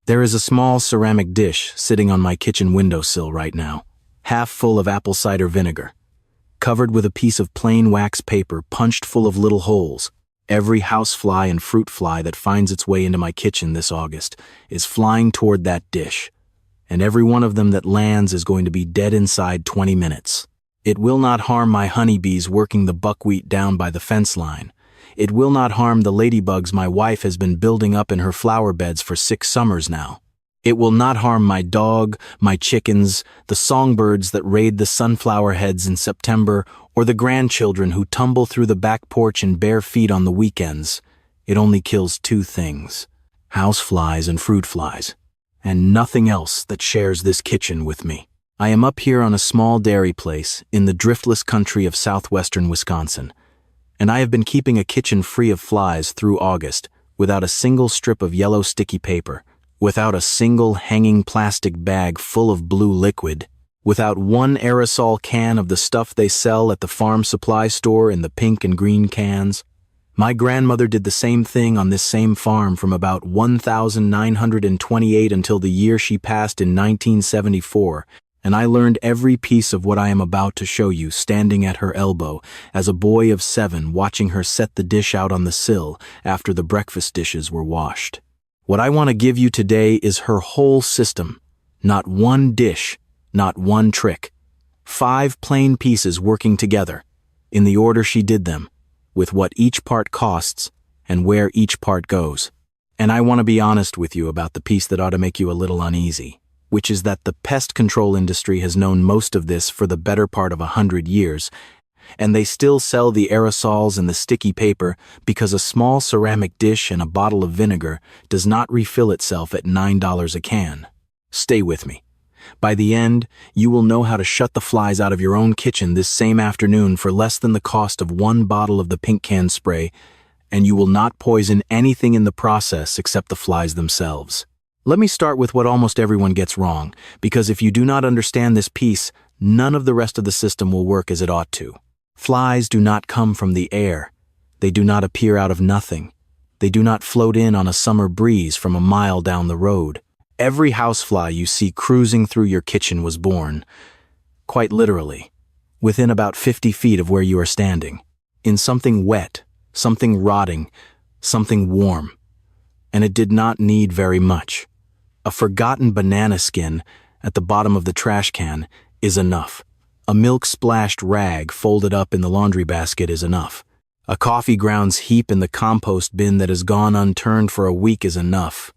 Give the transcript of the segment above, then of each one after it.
There is a small ceramic dish sitting on my kitchen windowsill right now, half full of apple cider vinegar, covered with a piece of plain wax paper punched full of little holes. Every housefly and fruit fly that finds its way into my kitchen this August is flying toward that dish, and every one of them that lands is going to be dead inside 20 minutes. It will not harm my honeybees working the buckwheat down by the fence line. It will not harm the ladybugs my wife has been building up in her flower beds for 6 summers now. It will not harm my dog, my chickens, the songbirds that raid the sunflower heads in September, or the grandchildren who tumble through the back porch in bare feet on the weekends. It only kills 2 things: houseflies and fruit flies, and nothing else that shares this kitchen with me. I am up here on a small dairy place in the driftless country of southwestern Wisconsin, and I have been keeping a kitchen free of flies through August without a single strip of yellow sticky paper, without a single hanging plastic bag full of blue liquid, without one aerosol can of the stuff they sell at the farm supply store in the pink and green cans. My grandmother did the same thing on this same farm from about 1928 until the year she passed in 1974, and I learned every piece of what I am about to show you standing at her elbow as a boy of 7 watching her set the dish out on the sill after the breakfast dishes were washed. What I want to give you today is her whole system, not one dish, not one trick. 5 plain pieces working together, in the order she did them, with what each part costs and where each part goes. And I want to be honest with you about the piece that ought to make you a little uneasy, which is that the pest control industry has known most of this for the better part of 100 years, and they still sell the aerosols and the sticky paper because a small ceramic dish and a bottle of vinegar does not refill itself at $9 a can. Stay with me. By the end, you will know how to shut the flies out of your own kitchen this same afternoon for less than the cost of 1 bottle of the pink can spray, and you will not poison anything in the process except the flies themselves. Let me start with what almost everyone gets wrong, because if you do not understand this piece, none of the rest of the system will work as it ought to. Flies do not come from the air. They do not appear out of nothing. They do not float in on a summer breeze from a mile down the road. Every housefly you see cruising through your kitchen was born, quite literally, within about 50 feet of where you are standing, in something wet, something rotting, something warm. And it did not need very much. A forgotten banana skin at the bottom of the trash can is enough. A milk-splashed rag folded up in the laundry basket is enough. A coffee grounds heap in the compost bin that has gone unturned for a week is enough.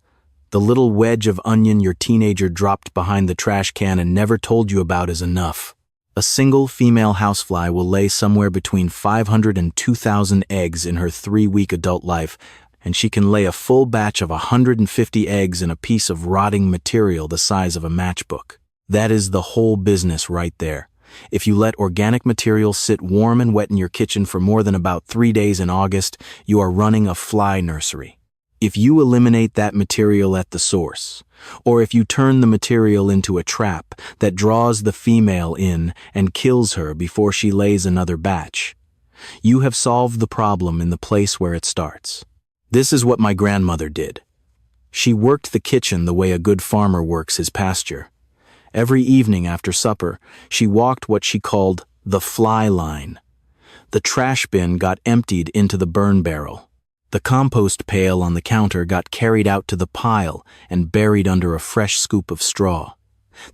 The little wedge of onion your teenager dropped behind the trash can and never told you about is enough. A single female housefly will lay somewhere between 500 and 2,000 eggs in her 3-week adult life, and she can lay a full batch of 150 eggs in a piece of rotting material the size of a matchbook. That is the whole business right there. If you let organic material sit warm and wet in your kitchen for more than about 3 days in August, you are running a fly nursery. If you eliminate that material at the source, or if you turn the material into a trap that draws the female in and kills her before she lays another batch, you have solved the problem in the place where it starts. This is what my grandmother did. She worked the kitchen the way a good farmer works his pasture. Every evening after supper, she walked what she called the fly line. The trash bin got emptied into the burn barrel. The compost pail on the counter got carried out to the pile and buried under a fresh scoop of straw.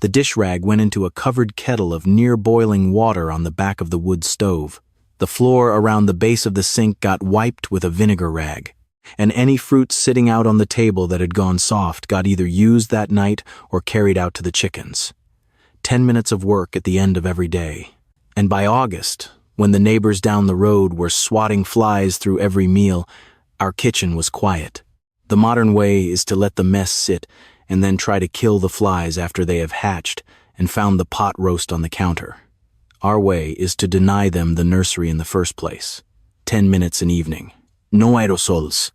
The dish rag went into a covered kettle of near-boiling water on the back of the wood stove. The floor around the base of the sink got wiped with a vinegar rag, and any fruit sitting out on the table that had gone soft got either used that night or carried out to the chickens. 10 minutes of work at the end of every day. And by August, when the neighbors down the road were swatting flies through every meal, our kitchen was quiet. The modern way is to let the mess sit and then try to kill the flies after they have hatched and found the pot roast on the counter. Our way is to deny them the nursery in the first place. 10 minutes an evening. No aerosols.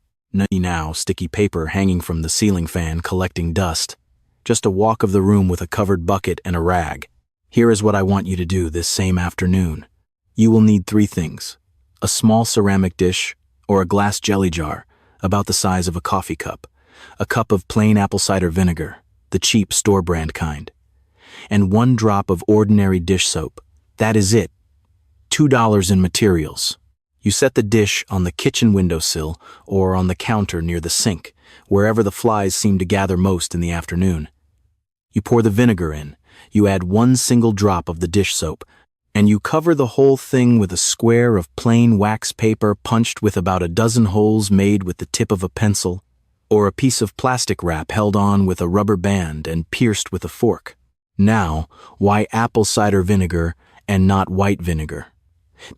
Now sticky paper hanging from the ceiling fan collecting dust. Just a walk of the room with a covered bucket and a rag. Here is what I want you to do this same afternoon. You will need 3 things: a small ceramic dish or a glass jelly jar, about the size of a coffee cup, a cup of plain apple cider vinegar, the cheap store-brand kind, and 1 drop of ordinary dish soap. That is it. $2 in materials. You set the dish on the kitchen windowsill or on the counter near the sink, wherever the flies seem to gather most in the afternoon. You pour the vinegar in, you add 1 single drop of the dish soap, and you cover the whole thing with a square of plain wax paper punched with about a dozen holes made with the tip of a pencil, or a piece of plastic wrap held on with a rubber band and pierced with a fork. Now, why apple cider vinegar and not white vinegar?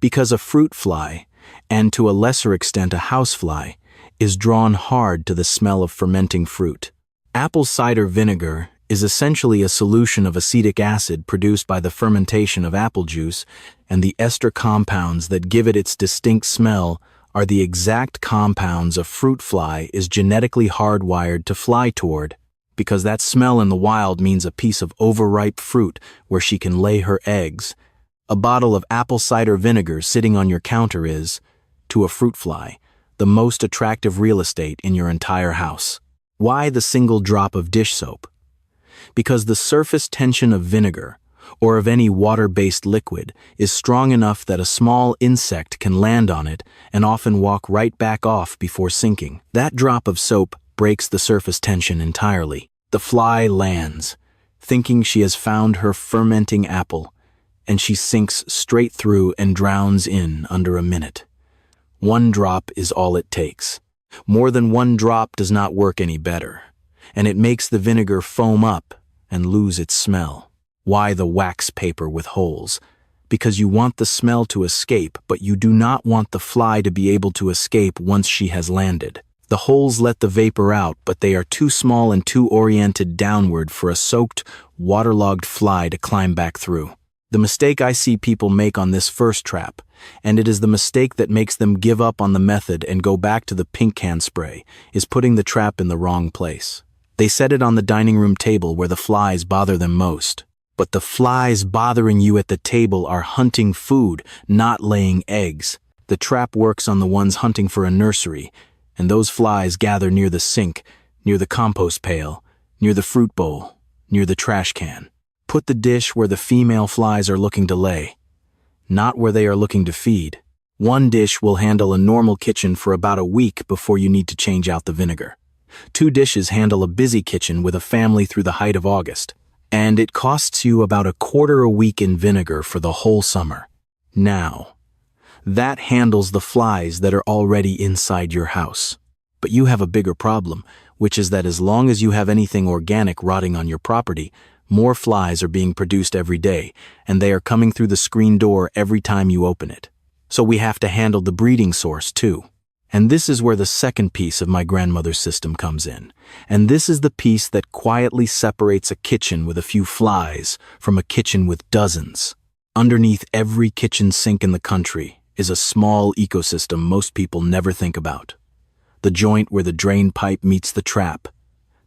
Because a fruit fly, and to a lesser extent a housefly, is drawn hard to the smell of fermenting fruit. Apple cider vinegar is essentially a solution of acetic acid produced by the fermentation of apple juice, and the ester compounds that give it its distinct smell are the exact compounds a fruit fly is genetically hardwired to fly toward, because that smell in the wild means a piece of overripe fruit where she can lay her eggs. A bottle of apple cider vinegar sitting on your counter is, to a fruit fly, the most attractive real estate in your entire house. Why the single drop of dish soap? Because the surface tension of vinegar, or of any water-based liquid, is strong enough that a small insect can land on it and often walk right back off before sinking. That drop of soap breaks the surface tension entirely. The fly lands, thinking she has found her fermenting apple, and she sinks straight through and drowns in under a minute. 1 drop is all it takes. More than 1 drop does not work any better, and it makes the vinegar foam up and lose its smell. Why the wax paper with holes? Because you want the smell to escape, but you do not want the fly to be able to escape once she has landed. The holes let the vapor out, but they are too small and too oriented downward for a soaked, waterlogged fly to climb back through. The mistake I see people make on this first trap, and it is the mistake that makes them give up on the method and go back to the pink can spray, is putting the trap in the wrong place. They set it on the dining room table where the flies bother them most. But the flies bothering you at the table are hunting food, not laying eggs. The trap works on the ones hunting for a nursery, and those flies gather near the sink, near the compost pail, near the fruit bowl, near the trash can. Put the dish where the female flies are looking to lay, not where they are looking to feed. 1 dish will handle a normal kitchen for about a week before you need to change out the vinegar. 2 dishes handle a busy kitchen with a family through the height of August, and it costs you about $1/4 a week in vinegar for the whole summer. Now, that handles the flies that are already inside your house. But you have a bigger problem, which is that as long as you have anything organic rotting on your property, more flies are being produced every day, and they are coming through the screen door every time you open it. So we have to handle the breeding source too. And this is where the second piece of my grandmother's system comes in. And this is the piece that quietly separates a kitchen with a few flies from a kitchen with dozens. Underneath every kitchen sink in the country is a small ecosystem most people never think about. The joint where the drain pipe meets the trap,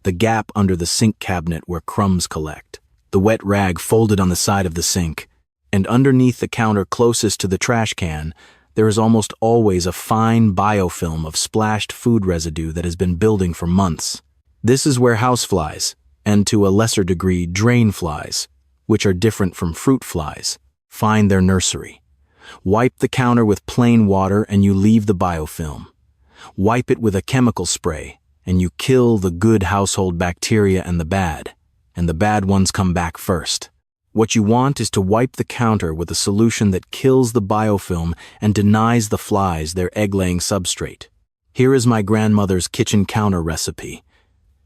the gap under the sink cabinet where crumbs collect, the wet rag folded on the side of the sink, and underneath the counter closest to the trash can, there is almost always a fine biofilm of splashed food residue that has been building for months. This is where houseflies, and to a lesser degree drain flies, which are different from fruit flies, find their nursery. Wipe the counter with plain water and you leave the biofilm. Wipe it with a chemical spray, and you kill the good household bacteria and the bad ones come back first. What you want is to wipe the counter with a solution that kills the biofilm and denies the flies their egg-laying substrate. Here is my grandmother's kitchen counter recipe.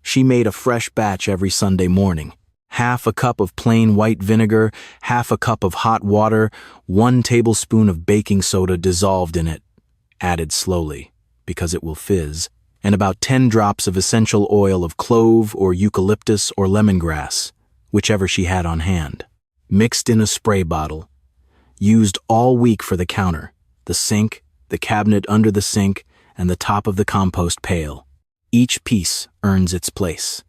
She made a fresh batch every Sunday morning. 1/2 cup of plain white vinegar, 1/2 cup of hot water, 1 tablespoon of baking soda dissolved in it, added slowly, because it will fizz, and about 10 drops of essential oil of clove or eucalyptus or lemongrass, whichever she had on hand. Mixed in a spray bottle. Used all week for the counter, the sink, the cabinet under the sink, and the top of the compost pail. Each piece earns its place.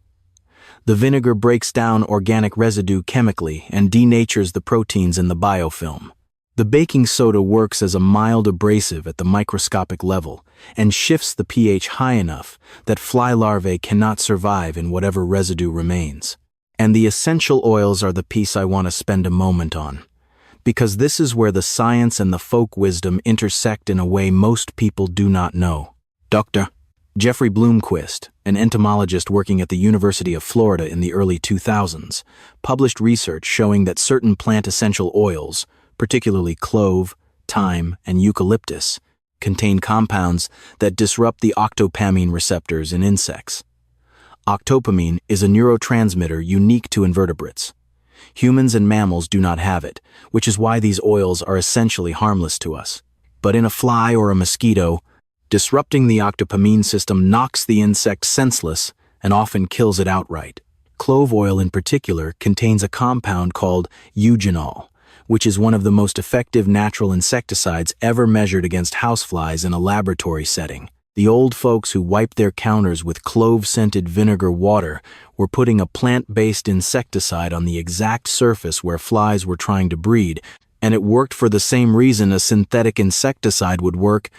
The vinegar breaks down organic residue chemically and denatures the proteins in the biofilm. The baking soda works as a mild abrasive at the microscopic level and shifts the pH high enough that fly larvae cannot survive in whatever residue remains. And the essential oils are the piece I want to spend a moment on, because this is where the science and the folk wisdom intersect in a way most people do not know. Dr. Jeffrey Bloomquist, an entomologist working at the University of Florida in the early 2000s, published research showing that certain plant essential oils, particularly clove, thyme, and eucalyptus, contain compounds that disrupt the octopamine receptors in insects. Octopamine is a neurotransmitter unique to invertebrates. Humans and mammals do not have it, which is why these oils are essentially harmless to us. But in a fly or a mosquito, disrupting the octopamine system knocks the insect senseless and often kills it outright. Clove oil in particular contains a compound called eugenol, which is one of the most effective natural insecticides ever measured against houseflies in a laboratory setting. The old folks who wiped their counters with clove-scented vinegar water were putting a plant-based insecticide on the exact surface where flies were trying to breed, and it worked for the same reason a synthetic insecticide would work,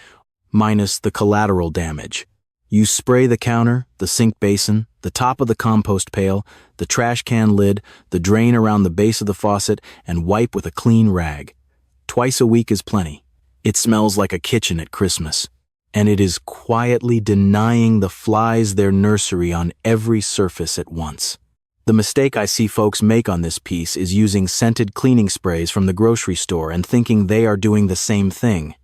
minus the collateral damage. You spray the counter, the sink basin, the top of the compost pail, the trash can lid, the drain around the base of the faucet, and wipe with a clean rag. Twice a week is plenty. It smells like a kitchen at Christmas. And it is quietly denying the flies their nursery on every surface at once. The mistake I see folks make on this piece is using scented cleaning sprays from the grocery store and thinking they are doing the same thing.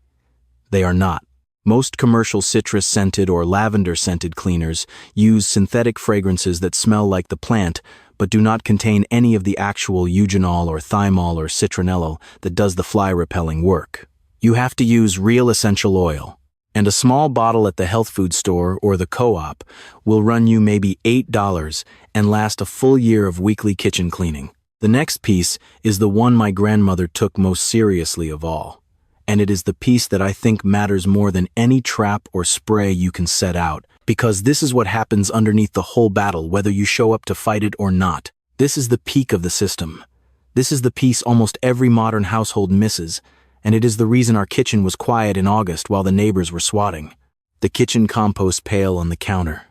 They are not. Most commercial citrus-scented or lavender-scented cleaners use synthetic fragrances that smell like the plant but do not contain any of the actual eugenol or thymol or citronellol that does the fly-repelling work. You have to use real essential oil, and a small bottle at the health food store or the co-op will run you maybe $8 and last a full year of weekly kitchen cleaning. The next piece is the one my grandmother took most seriously of all. And it is the piece that I think matters more than any trap or spray you can set out, because this is what happens underneath the whole battle, whether you show up to fight it or not. This is the peak of the system. This is the piece almost every modern household misses, and it is the reason our kitchen was quiet in August while the neighbors were swatting. The kitchen compost pail on the counter.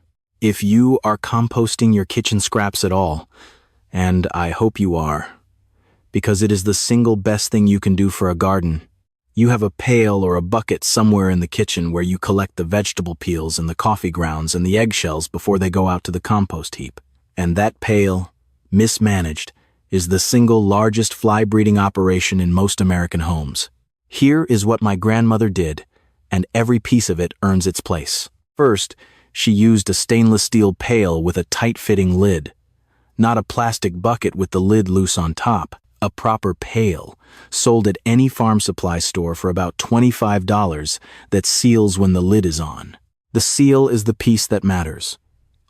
If you are composting your kitchen scraps at all, and I hope you are, because it is the single best thing you can do for a garden, you have a pail or a bucket somewhere in the kitchen where you collect the vegetable peels and the coffee grounds and the eggshells before they go out to the compost heap. And that pail, mismanaged, is the single largest fly breeding operation in most American homes. Here is what my grandmother did, and every piece of it earns its place. First, she used a stainless steel pail with a tight-fitting lid. Not a plastic bucket with the lid loose on top. A proper pail, sold at any farm supply store for about $25, that seals when the lid is on. The seal is the piece that matters.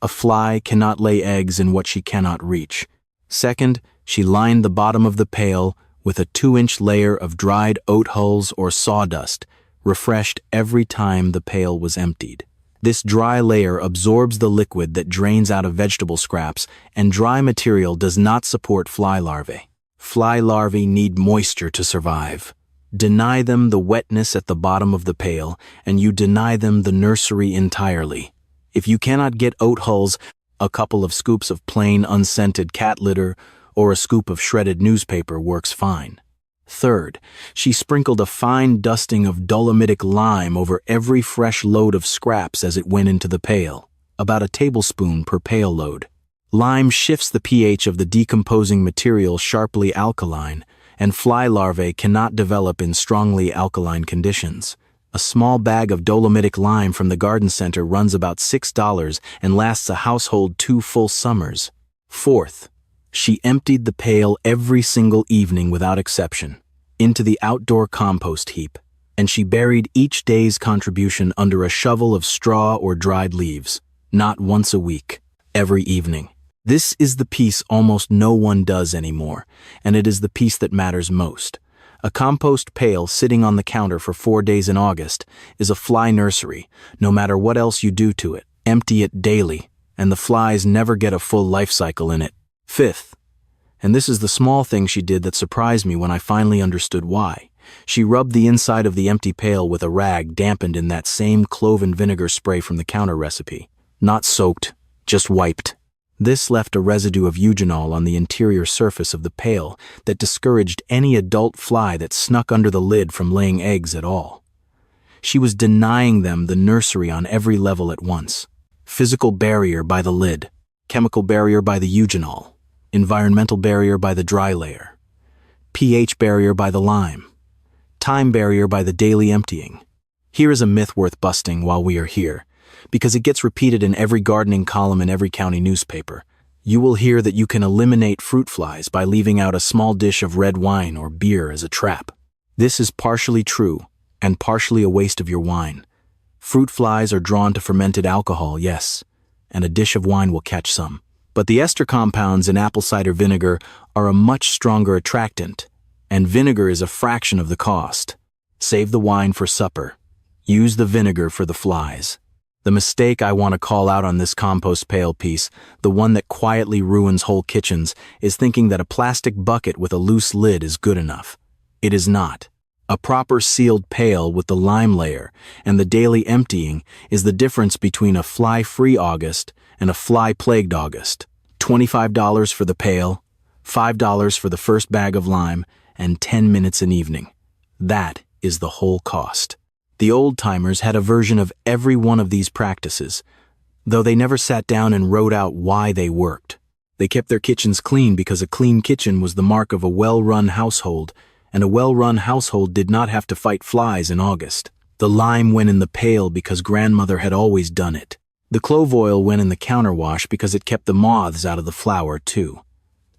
A fly cannot lay eggs in what she cannot reach. Second, she lined the bottom of the pail with a 2-inch layer of dried oat hulls or sawdust, refreshed every time the pail was emptied. This dry layer absorbs the liquid that drains out of vegetable scraps, and dry material does not support fly larvae. Fly larvae need moisture to survive. Deny them the wetness at the bottom of the pail, and you deny them the nursery entirely. If you cannot get oat hulls, a couple of scoops of plain unscented cat litter or a scoop of shredded newspaper works fine. Third, she sprinkled a fine dusting of dolomitic lime over every fresh load of scraps as it went into the pail, about a tablespoon per pail load. Lime shifts the pH of the decomposing material sharply alkaline, and fly larvae cannot develop in strongly alkaline conditions. A small bag of dolomitic lime from the garden center runs about $6 and lasts a household 2 full summers. Fourth, she emptied the pail every single evening without exception into the outdoor compost heap, and she buried each day's contribution under a shovel of straw or dried leaves, not once a week, every evening. This is the piece almost no one does anymore, and it is the piece that matters most. A compost pail sitting on the counter for 4 days in August is a fly nursery, no matter what else you do to it. Empty it daily, and the flies never get a full life cycle in it. Fifth, and this is the small thing she did that surprised me when I finally understood why, She rubbed the inside of the empty pail with a rag dampened in that same cloven vinegar spray from the counter recipe. Not soaked, just wiped. This left a residue of eugenol on the interior surface of the pail that discouraged any adult fly that snuck under the lid from laying eggs at all. She was denying them the nursery on every level at once. Physical barrier by the lid, chemical barrier by the eugenol, environmental barrier by the dry layer, pH barrier by the lime, time barrier by the daily emptying. Here is a myth worth busting while we are here, because it gets repeated in every gardening column in every county newspaper. You will hear that you can eliminate fruit flies by leaving out a small dish of red wine or beer as a trap. This is partially true and partially a waste of your wine. Fruit flies are drawn to fermented alcohol, yes, and a dish of wine will catch some. But the ester compounds in apple cider vinegar are a much stronger attractant, and vinegar is a fraction of the cost. Save the wine for supper. Use the vinegar for the flies. The mistake I want to call out on this compost pail piece, the one that quietly ruins whole kitchens, is thinking that a plastic bucket with a loose lid is good enough. It is not. A proper sealed pail with the lime layer and the daily emptying is the difference between a fly-free August and a fly-plagued August. $25 for the pail, $5 for the first bag of lime, and 10 minutes an evening. That is the whole cost. The old-timers had a version of every one of these practices, though they never sat down and wrote out why they worked. They kept their kitchens clean because a clean kitchen was the mark of a well-run household, and a well-run household did not have to fight flies in August. The lime went in the pail because grandmother had always done it. The clove oil went in the counterwash because it kept the moths out of the flour, too.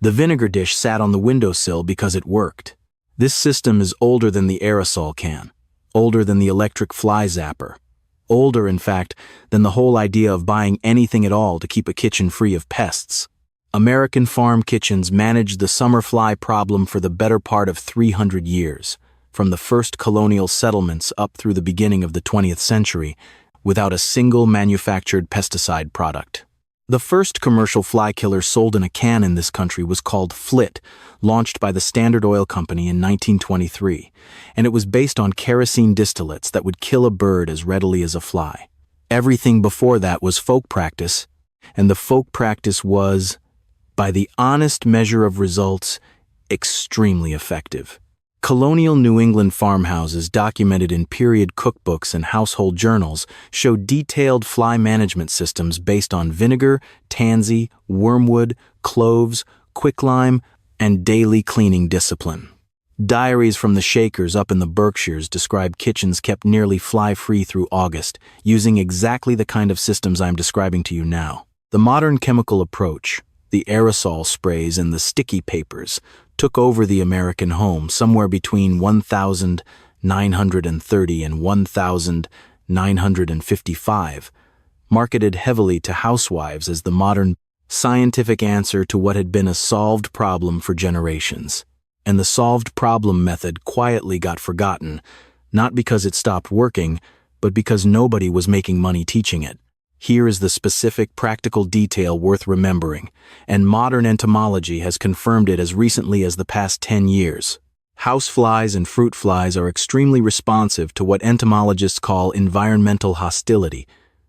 The vinegar dish sat on the windowsill because it worked. This system is older than the aerosol can. Older than the electric fly zapper. Older, in fact, than the whole idea of buying anything at all to keep a kitchen free of pests. American farm kitchens managed the summer fly problem for the better part of 300 years, from the first colonial settlements up through the beginning of the 20th century, without a single manufactured pesticide product. The first commercial fly killer sold in a can in this country was called Flit, launched by the Standard Oil Company in 1923, and it was based on kerosene distillates that would kill a bird as readily as a fly. Everything before that was folk practice, and the folk practice was, by the honest measure of results, extremely effective. Colonial New England farmhouses documented in period cookbooks and household journals show detailed fly management systems based on vinegar, tansy, wormwood, cloves, quicklime, and daily cleaning discipline. Diaries from the Shakers up in the Berkshires describe kitchens kept nearly fly-free through August, using exactly the kind of systems I'm describing to you now. The modern chemical approach, the aerosol sprays and the sticky papers, took over the American home somewhere between 1930 and 1955, marketed heavily to housewives as the modern scientific answer to what had been a solved problem for generations. And the solved problem method quietly got forgotten, not because it stopped working, but because nobody was making money teaching it. Here is the specific practical detail worth remembering, and modern entomology has confirmed it as recently as the past 10 years. Houseflies and fruit flies are extremely responsive to what entomologists call environmental hostility,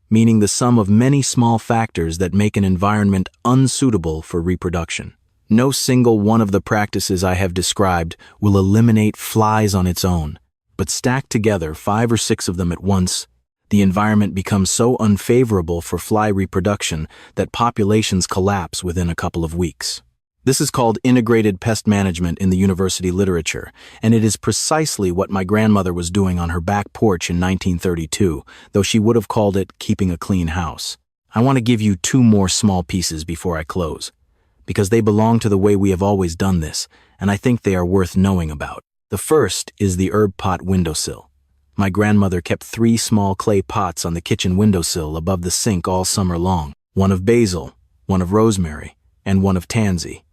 meaning the sum of many small factors that make an environment unsuitable for reproduction. No single one of the practices I have described will eliminate flies on its own, but stacked together 5 or 6 of them at once, the environment becomes so unfavorable for fly reproduction that populations collapse within a couple of weeks. This is called integrated pest management in the university literature, and it is precisely what my grandmother was doing on her back porch in 1932, though she would have called it keeping a clean house. I want to give you 2 more small pieces before I close, because they belong to the way we have always done this, and I think they are worth knowing about. The first is the herb pot windowsill. My grandmother kept 3 small clay pots on the kitchen windowsill above the sink all summer long, one of basil, one of rosemary, and one of tansy.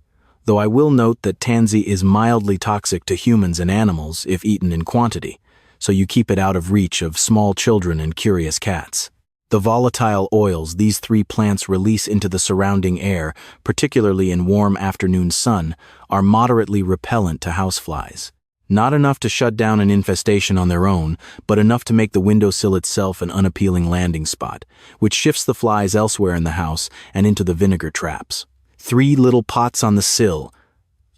Though I will note that tansy is mildly toxic to humans and animals if eaten in quantity, so you keep it out of reach of small children and curious cats. The volatile oils these 3 plants release into the surrounding air, particularly in warm afternoon sun, are moderately repellent to houseflies. Not enough to shut down an infestation on their own, but enough to make the windowsill itself an unappealing landing spot, which shifts the flies elsewhere in the house and into the vinegar traps. 3 little pots on the sill,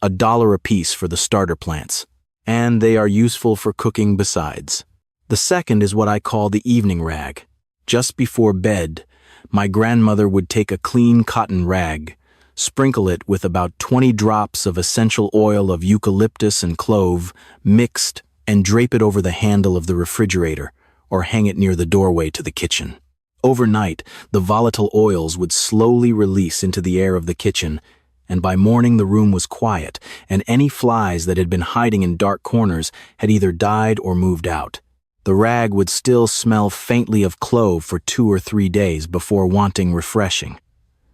$1 apiece for the starter plants, and they are useful for cooking besides. The second is what I call the evening rag. Just before bed, my grandmother would take a clean cotton rag, sprinkle it with about 20 drops of essential oil of eucalyptus and clove mixed, and drape it over the handle of the refrigerator or hang it near the doorway to the kitchen. Overnight, the volatile oils would slowly release into the air of the kitchen, and by morning the room was quiet, and any flies that had been hiding in dark corners had either died or moved out. The rag would still smell faintly of clove for 2 or 3 days before wanting refreshing.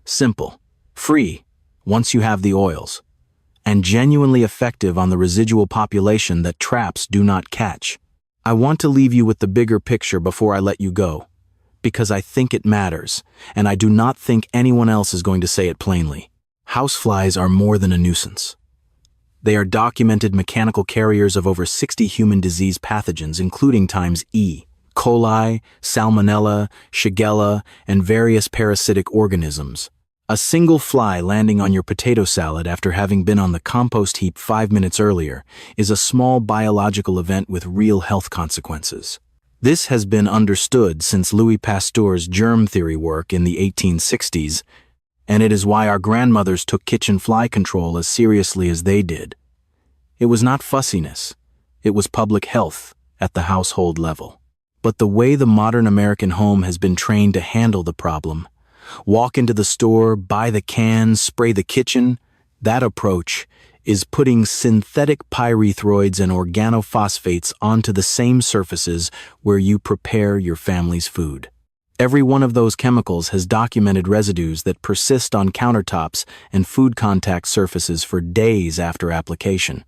Simple, free, once you have the oils, and genuinely effective on the residual population that traps do not catch. I want to leave you with the bigger picture before I let you go, because I think it matters, and I do not think anyone else is going to say it plainly. Houseflies are more than a nuisance. They are documented mechanical carriers of over 60 human disease pathogens, including times E. coli, salmonella, shigella, and various parasitic organisms. A single fly landing on your potato salad after having been on the compost heap 5 minutes earlier is a small biological event with real health consequences. This has been understood since Louis Pasteur's germ theory work in the 1860s, and it is why our grandmothers took kitchen fly control as seriously as they did. It was not fussiness, it was public health at the household level. But the way the modern American home has been trained to handle the problem, walk into the store, buy the cans, spray the kitchen, that approach is putting synthetic pyrethroids and organophosphates onto the same surfaces where you prepare your family's food. Every one of those chemicals has documented residues that persist on countertops and food contact surfaces for days after application.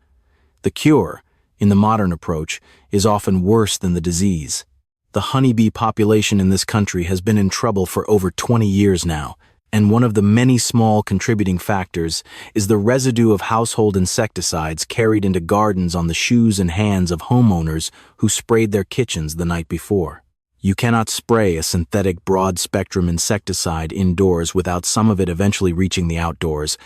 The cure, in the modern approach, is often worse than the disease. The honeybee population in this country has been in trouble for over 20 years now, and one of the many small contributing factors is the residue of household insecticides carried into gardens on the shoes and hands of homeowners who sprayed their kitchens the night before. You cannot spray a synthetic broad-spectrum insecticide indoors without some of it eventually reaching the outdoors,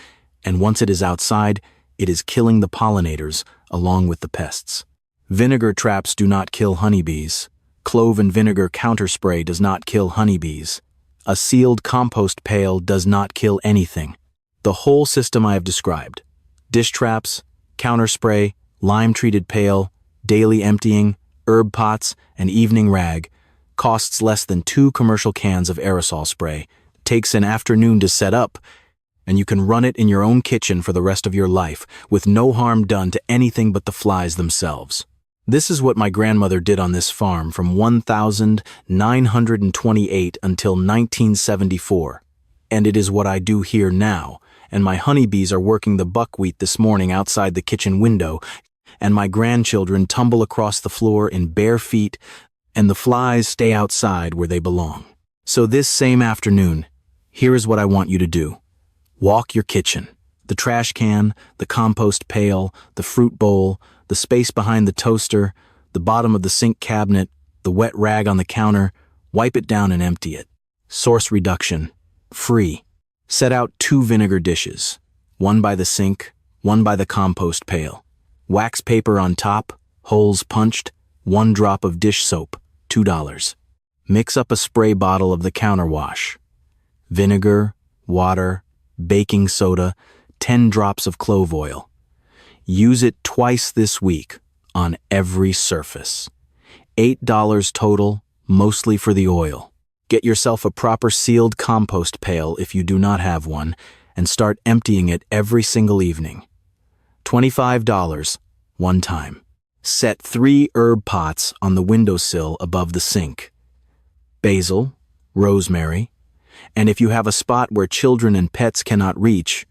and once it is outside, it is killing the pollinators along with the pests. Vinegar traps do not kill honeybees. Clove and vinegar counterspray does not kill honeybees. A sealed compost pail does not kill anything. The whole system I have described, dish traps, counterspray, lime-treated pail, daily emptying, herb pots, and evening rag, costs less than 2 commercial cans of aerosol spray, takes an afternoon to set up, and you can run it in your own kitchen for the rest of your life with no harm done to anything but the flies themselves. This is what my grandmother did on this farm from 1928 until 1974, and it is what I do here now, and my honeybees are working the buckwheat this morning outside the kitchen window, and my grandchildren tumble across the floor in bare feet, and the flies stay outside where they belong. So this same afternoon, here is what I want you to do. Walk your kitchen, the trash can, the compost pail, the fruit bowl, the space behind the toaster, the bottom of the sink cabinet, the wet rag on the counter, wipe it down and empty it. Source reduction, free. Set out 2 vinegar dishes, one by the sink, one by the compost pail. Wax paper on top, holes punched, 1 drop of dish soap, $2. Mix up a spray bottle of the counter wash. Vinegar, water, baking soda, 10 drops of clove oil. Use it twice this week on every surface. $8 total, mostly for the oil. Get yourself a proper sealed compost pail if you do not have one, and start emptying it every single evening. $25, one time. Set 3 herb pots on the windowsill above the sink. Basil, rosemary, and if you have a spot where children and pets cannot reach,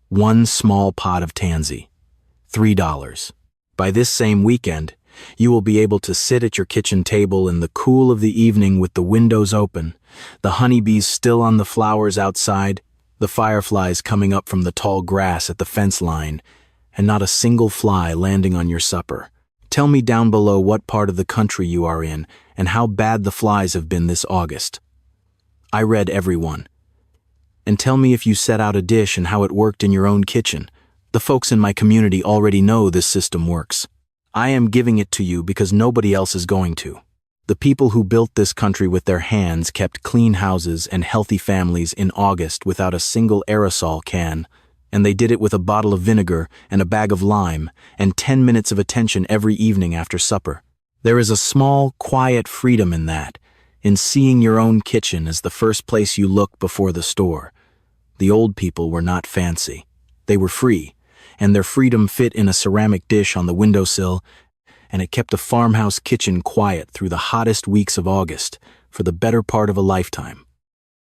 1 small pot of tansy. $3. By this same weekend, you will be able to sit at your kitchen table in the cool of the evening with the windows open, the honeybees still on the flowers outside, the fireflies coming up from the tall grass at the fence line, and not a single fly landing on your supper. Tell me down below what part of the country you are in and how bad the flies have been this August. I read every one. And tell me if you set out a dish and how it worked in your own kitchen. The folks in my community already know this system works. I am giving it to you because nobody else is going to. The people who built this country with their hands kept clean houses and healthy families in August without a single aerosol can, and they did it with a bottle of vinegar and a bag of lime and 10 minutes of attention every evening after supper. There is a small, quiet freedom in that, in seeing your own kitchen as the first place you look before the store. The old people were not fancy. They were free, and their freedom fit in a ceramic dish on the windowsill, and it kept a farmhouse kitchen quiet through the hottest weeks of August for the better part of a lifetime.